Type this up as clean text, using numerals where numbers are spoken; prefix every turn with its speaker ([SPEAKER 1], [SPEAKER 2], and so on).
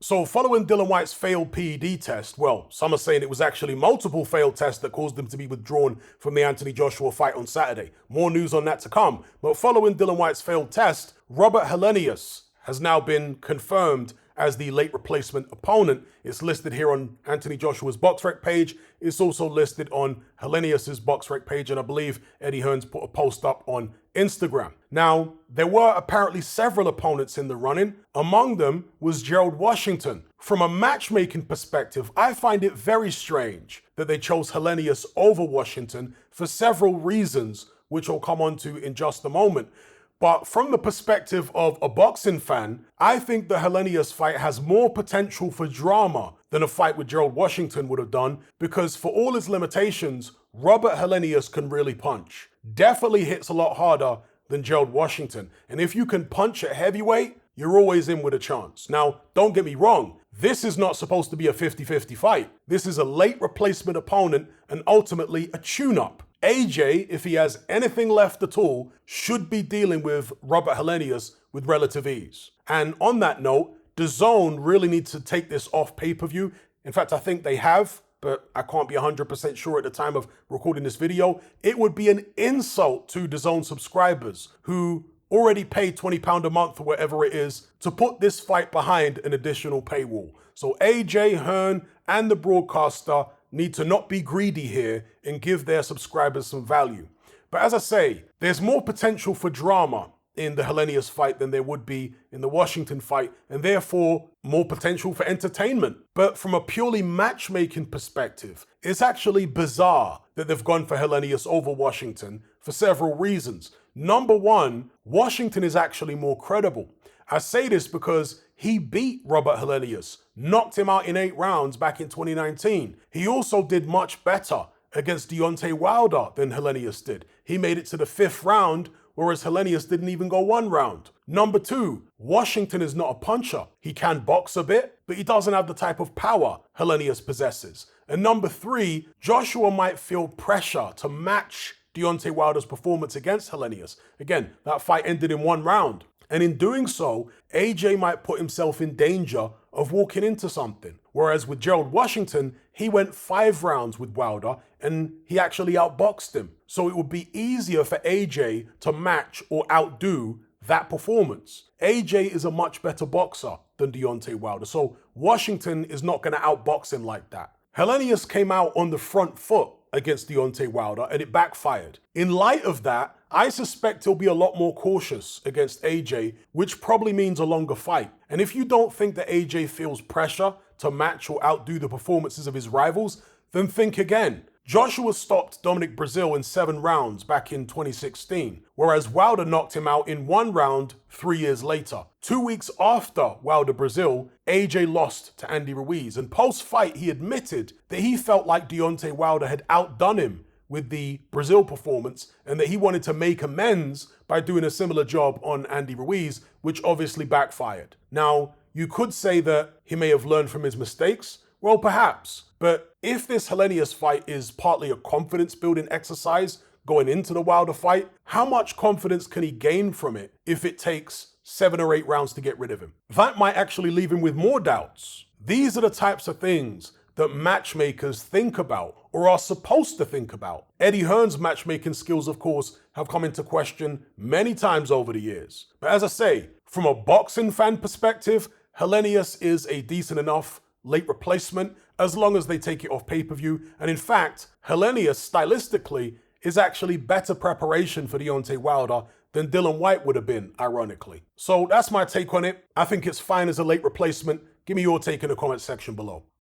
[SPEAKER 1] So following Dillian Whyte's failed PED test, well, some are saying it was actually multiple failed tests that caused him to be withdrawn from the Anthony Joshua fight on Saturday. More news on that to come. But following Dillian Whyte's failed test, Robert Helenius has now been confirmed as the late replacement opponent. It's listed here on Anthony Joshua's BoxRec page. It's also listed on Helenius's BoxRec page, and I believe Eddie Hearn's put a post up on Instagram. Now, there were apparently several opponents in the running. Among them was Gerald Washington. From a matchmaking perspective, I find it very strange that they chose Helenius over Washington for several reasons, which I'll come on to in just a moment. But from the perspective of a boxing fan, I think the Helenius fight has more potential for drama than a fight with Gerald Washington would have done, because for all his limitations, Robert Helenius can really punch. Definitely hits a lot harder than Gerald Washington. And if you can punch at heavyweight, you're always in with a chance. Now, don't get me wrong, this is not supposed to be a 50-50 fight. This is a late replacement opponent and ultimately a tune-up. AJ, if he has anything left at all, should be dealing with Robert Helenius with relative ease. And on that note, DAZN really needs to take this off pay-per-view. In fact, I think they have, but I can't be 100% sure at the time of recording this video. It would be an insult to DAZN subscribers who already pay £20 a month or whatever it is to put this fight behind an additional paywall. So AJ, Hearn, and the broadcaster need to not be greedy here and give their subscribers some value. But as I say, there's more potential for drama in the Helenius fight than there would be in the Washington fight, and therefore more potential for entertainment. But from a purely matchmaking perspective, it's actually bizarre that they've gone for Helenius over Washington for several reasons. Number one, Washington is actually more credible. I say this because he beat Robert Helenius, knocked him out in 8 rounds back in 2019. He also did much better against Deontay Wilder than Helenius did. He made it to the 5th round, whereas Helenius didn't even go 1 round. Number two, Washington is not a puncher. He can box a bit, but he doesn't have the type of power Helenius possesses. And number three, Joshua might feel pressure to match Deontay Wilder's performance against Helenius. Again, that fight ended in 1 round. And in doing so, AJ might put himself in danger of walking into something. Whereas with Gerald Washington, he went 5 rounds with Wilder and he actually outboxed him. So it would be easier for AJ to match or outdo that performance. AJ is a much better boxer than Deontay Wilder, so Washington is not going to outbox him like that. Helenius came out on the front foot against Deontay Wilder and it backfired. In light of that, I suspect he'll be a lot more cautious against AJ, which probably means a longer fight. And if you don't think that AJ feels pressure to match or outdo the performances of his rivals, then think again. Joshua stopped Dominic Breazeale in 7 rounds back in 2016, whereas Wilder knocked him out in 1 round 3 years later. 2 weeks after Wilder Breazeale, AJ lost to Andy Ruiz, and post-fight he admitted that he felt like Deontay Wilder had outdone him with the Breazeale performance and that he wanted to make amends by doing a similar job on Andy Ruiz, which obviously backfired. Now, you could say that he may have learned from his mistakes. Well, perhaps. But if this Helenius fight is partly a confidence-building exercise going into the Wilder fight, how much confidence can he gain from it if it takes 7 or 8 rounds to get rid of him? That might actually leave him with more doubts. These are the types of things that matchmakers think about or are supposed to think about. Eddie Hearn's matchmaking skills, of course, have come into question many times over the years. But as I say, from a boxing fan perspective, Helenius is a decent enough late replacement as long as they take it off pay-per-view. And in fact, Helenius stylistically is actually better preparation for Deontay Wilder than Dillian Whyte would have been, ironically. So that's my take on it. I think it's fine as a late replacement. Give me your take in the comment section below.